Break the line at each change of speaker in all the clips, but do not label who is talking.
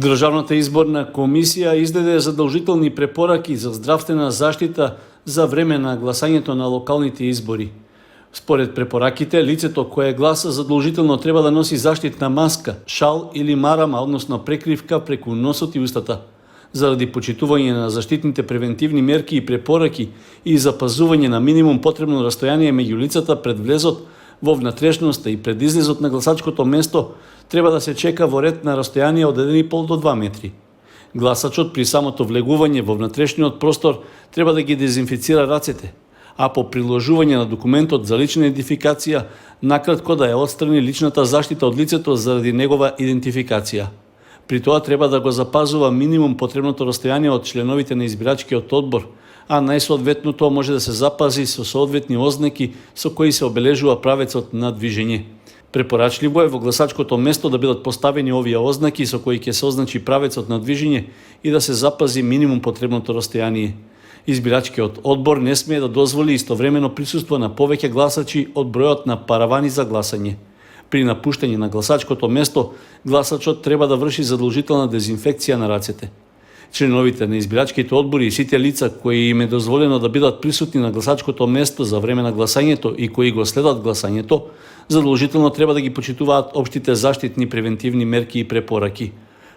Државната изборна комисија издаде задолжителни препораки за здравствена заштита за време на гласањето на локалните избори. Според препораките, лицето кое гласа задолжително треба да носи заштитна маска, шал или марама, односно прекривка преку носот и устата. Заради почитување на заштитните превентивни мерки и препораки и запазување на минимум потребно растојание меѓу лицата пред влезот во внатрешноста и пред излезот на гласачкото место, треба да се чека во ред на растојание од 1,5 до 2 метри. Гласачот при самото влегување во внатрешниот простор треба да ги дезинфицира рацете, а по приложување на документот за лична идентификација, накратко да ја отстрани личната заштита од лицето заради негова идентификација. При тоа треба да го запазува минимум потребното растојание од членовите на избирачкиот одбор, а најсоодветното може да се запази со соодветни ознаки со кои се обележува правецот на движење. Препорачливо е во гласачкото место да бидат поставени овие ознаки со кои ќе се означи правецот на движење и да се запази минимум потребното растојание. Избирачкиот одбор не смее да дозволи истовремено присуство на повеќе гласачи од бројот на паравани за гласање. При напуштање на гласачкото место, гласачот треба да врши задолжителна дезинфекција на рацете. Членовите на избирачките одбори и сите лица кои им е дозволено да бидат присутни на гласачкото место за време на гласањето и кои го следат гласањето, задолжително треба да ги почитуваат општите заштитни превентивни мерки и препораки.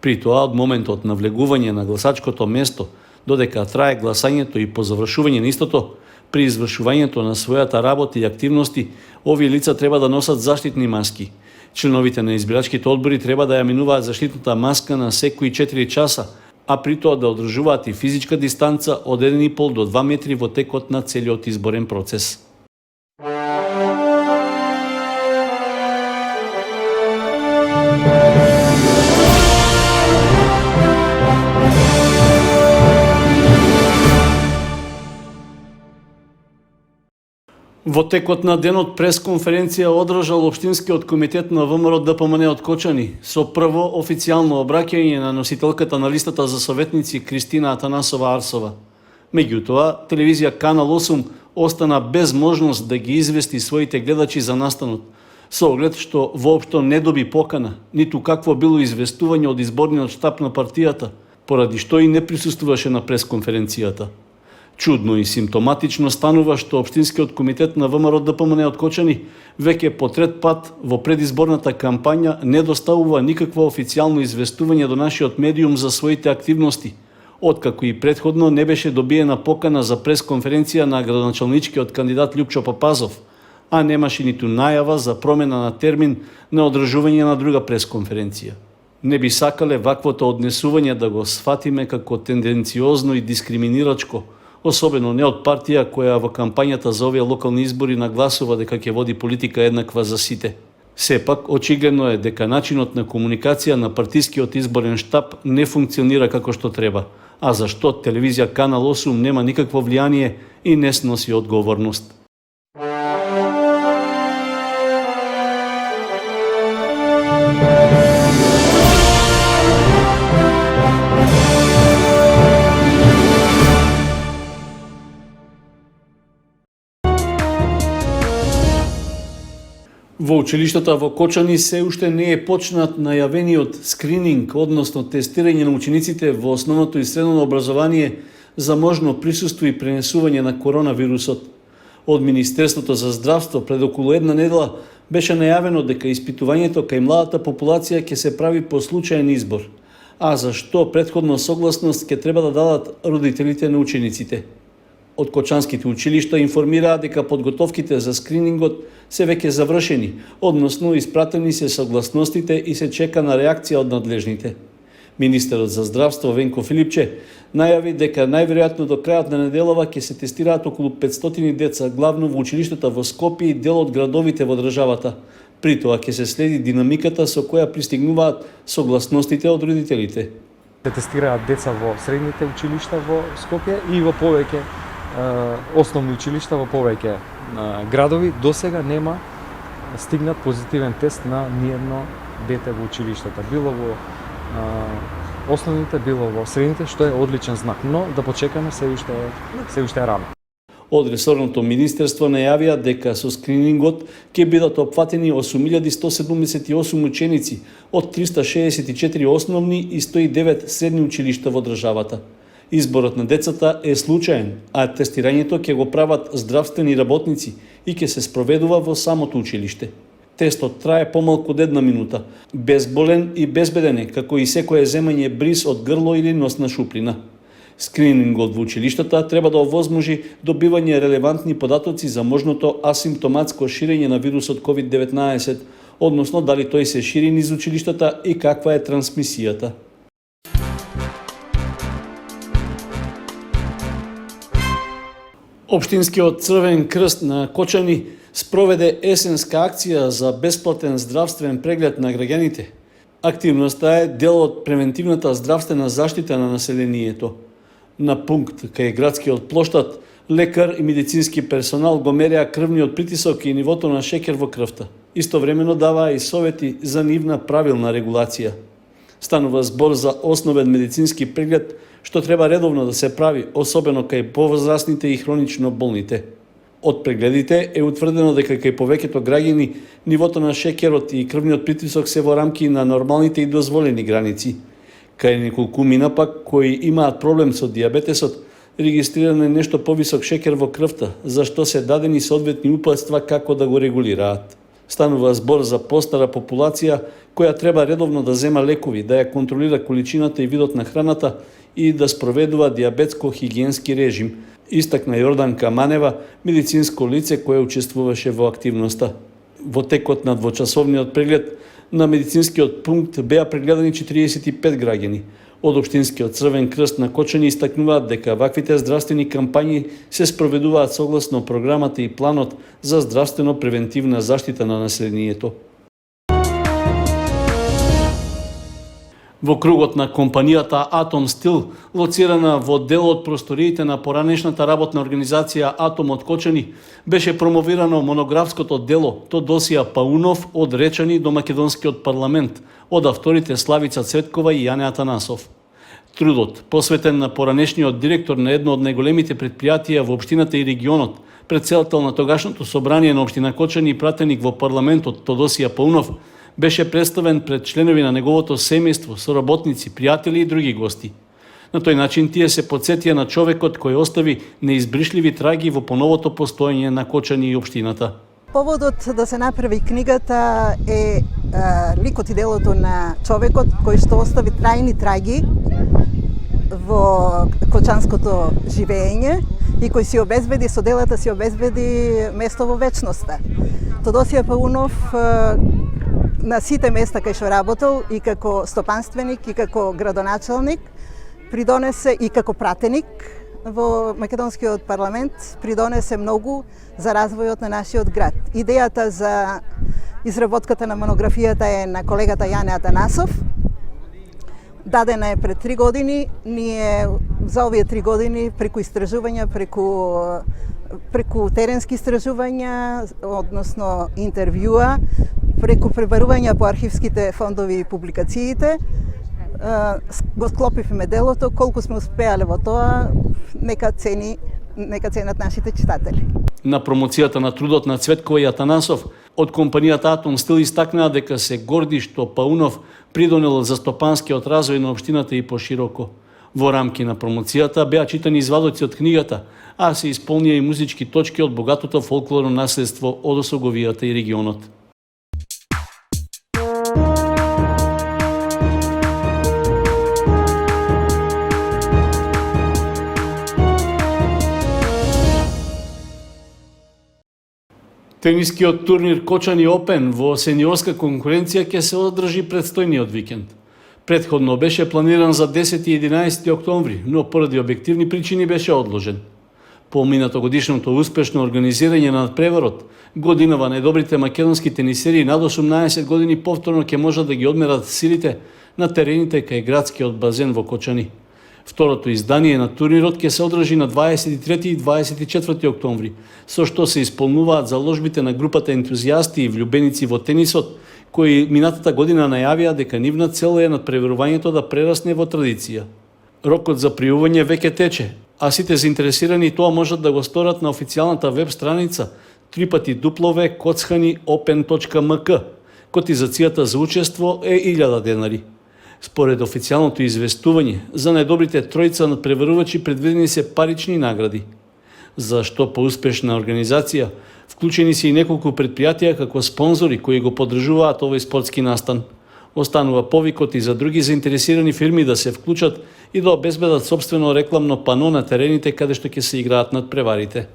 При тоа, од моментот на влегување на гласачкото место, додека трае гласањето и по завршување на истото, при извршувањето на својата работа и активности, овие лица треба да носат заштитни маски. Членовите на избирачките одбори треба да ја минуваат заштитната маска на секои 4 часа, а при тоа да одржуваат и физичка дистанца од 1,5 до 2 метри во текот на целиот изборен процес. Во текот на денот пресконференција одржал Општинскиот комитет на ВМРО ДПМН од Кочани со прво официјално обраќање на носителката на листата за советници Кристина Атанасова Арсова. Меѓутоа, телевизија Канал 8 остана без можност да ги извести своите гледачи за настанот, со оглед што воопшто не доби покана, ниту какво било известување од изборниот штаб на партијата, поради што и не присуствуваше на пресконференцијата. Чудно и симптоматично станува што Општинскиот комитет на ВМРО ДПМН од Кочани веќе по трет пат во предизборната кампања не доставува никакво официјално известување до нашиот медиум за своите активности, откако и претходно не беше добиена покана за пресконференција на градоначалничкиот кандидат Љупчо Папазов, а немаше ниту најава за промена на термин на одржување на друга пресконференција. Не би сакале ваквото однесување да го сфатиме како тенденциозно и дискриминирачко, особено не од партија која во кампањата за овие локални избори нагласува дека ќе води политика еднаква за сите. Сепак, очигледно е дека начинот на комуникација на партискиот изборен штаб не функционира како што треба, а за што телевизија Канал 8 нема никакво влијание и не сноси одговорност. Во училиштата во Кочани се уште не е почнат најавениот скрининг, односно тестирање на учениците во основното и средно образование за можно присуство и пренесување на коронавирусот. Од Министерството за здравство пред околу една недела беше најавено дека испитувањето кај младата популација ќе се прави по случаен избор, а за што претходно согласност ќе треба да дадат родителите на учениците. Од кочанските училишта информираа дека подготовките за скринингот се веќе завршени, односно испратени се согласностите и се чека на реакција од надлежните. Министерот за здравство Венко Филипче најави дека најверојатно до крајот на неделова ќе се тестираат околу 500 деца, главно во училиштата во Скопје и дел од градовите во државата. При тоа ќе се следи динамиката со која пристигнуваат согласностите од родителите.
Се тестираат деца во средните училишта во Скопје и во повеќе основни училишта во повеќе градови. До сега нема стигнат позитивен тест на ниедно дете во училиштата, било во основните, било во средните, што е одличен знак, но да почекаме се уште е рано.
Од ресорното министерство најавија дека со скринингот ќе бидат опфатени 8178 ученици од 364 основни и 109 средни училишта во државата. Изборот на децата е случаен, а тестирањето ќе го прават здравствени работници и ќе се спроведува во самото училиште. Тестот трае помалку од 1 минута, безболен и безбеден е, како и секое земање бриз од грло или носна шуприна. Скринингот во училиштата треба да овозможи добивање релевантни податоци за можното асимптоматско ширење на вирусот COVID-19, односно дали тој се шири низ училиштата и каква е трансмисијата. Општинскиот Црвен крст на Кочани спроведе есенска акција за бесплатен здравствен преглед на граѓаните. Активноста е дел од превентивната здравствена заштита на населението. На пункт кај градскиот плоштад, лекар и медицински персонал го мереа крвниот притисок и нивото на шеќер во крвта. Истовремено даваа и совети за нивна правилна регулација. Станува збор за основен медицински преглед, што треба редовно да се прави, особено кај повозрастните и хронично болните. Од прегледите е утврдено дека кај повеќето граѓани нивото на шеќерот и крвниот притисок се во рамки на нормалните и дозволени граници. Кај неколкумина пак кои имаат проблем со дијабетесот, регистриран е нешто повисок шеќер во крвта, за што се дадени соодветни упатства како да го регулираат. Станува збор за постара популација која треба редовно да зема лекови, да ја контролира количината и видот на храната и да спроведува диабетско-хигиенски режим, истакна Јорданка Манева, медицинско лице кое учествуваше во активноста. Во текот на двочасовниот преглед на медицинскиот пункт беа прегледани 45 граѓани. Од Општинскиот Црвен крст на Кочани истакнуваат дека ваквите здравствени кампањи се спроведуваат согласно програмата и планот за здравствено превентивна заштита на населението. Во кругот на компанијата Атом Стил, лоцирана во дел од просториите на поранешната работна организација Атом од Кочани, беше промовирано монографското дело Тодосија Паунов од Речани до Македонскиот парламент од авторите Славица Цветкова и Јане Атанасов. Трудот, посветен на поранешниот директор на едно од најголемите предпријатија во општината и регионот, председател на тогашното собрание на општина Кочани и пратеник во парламентот Тодосија Паунов, беше представен пред членови на неговото семејство, соработници, пријатели и други гости. На тој начин тие се потсетија на човекот кој остави неизбришливи траги во поновото постоење на Кочани и општината.
Поводот да се направи книгата е ликот и делото на човекот кој што остави трајни траги во кочанското живење и кој си обезбеди со делата си обезбеди место во вечноста. Тодосија Паунов на сите места кај што работел и како стопанственик и како градоначалник придонесе и како пратеник во Македонскиот парламент придонесе многу за развојот на нашиот град. Идејата за изработката на монографијата е на колегата Јане Атанасов. Дадена е пред 3 години. Ние за овие 3 години преку истражувања, преку теренски истражувања, односно интервјуа, преку пребарувања по архивските фондови и публикациите, го склопивме делото. Колку сме успеале во тоа, нека ценат нашите читатели.
На промоцијата на трудот на Цветкова и Атанасов, од компанијата Атом Стил истакнаа дека се горди што Паунов придонел за стопанскиот развој на општината и пошироко. Во рамки на промоцијата беа читани извадоци од книгата, а се исполнија и музички точки од богатото фолклорно наследство од Осоговијата и регионот. Тенискиот турнир Кочани Опен во сениорска конкуренција ќе се одржи предстојниот викенд. Претходно беше планиран за 10 и 11 октомври, но поради објективни причини беше одложен. По минатогодишното успешно организирање на надпреварот, годинава најдобрите македонски тенисери над 18 години повторно ќе можат да ги одмерат силите на терените кај градскиот базен во Кочани. Второто издание на турнирот ќе се одржи на 23 и 24 октомври, со што се исполнуваат заложбите на групата ентузијасти и влюбеници во тенисот, кои минатата година најавија дека нивна цел е надпреварувањето да прерасне во традиција. Рокот за пријавување веќе тече, А сите заинтересирани тоа можат да го сторат на официјалната веб страница www.kockhaniopen.mk. Котизацијата за учество е 1000 денари. Според официјалното известување, за најдобрите тројца надпреварувачи предвидени се парични награди. За што поуспешна организација, вклучени се и неколку предпријатија како спонзори кои го поддржуваат овој спортски настан. Останува повикот и за други заинтересирани фирми да се вклучат и да обезбедат сопствено рекламно пано на терените каде што ќе се играат надпреварите.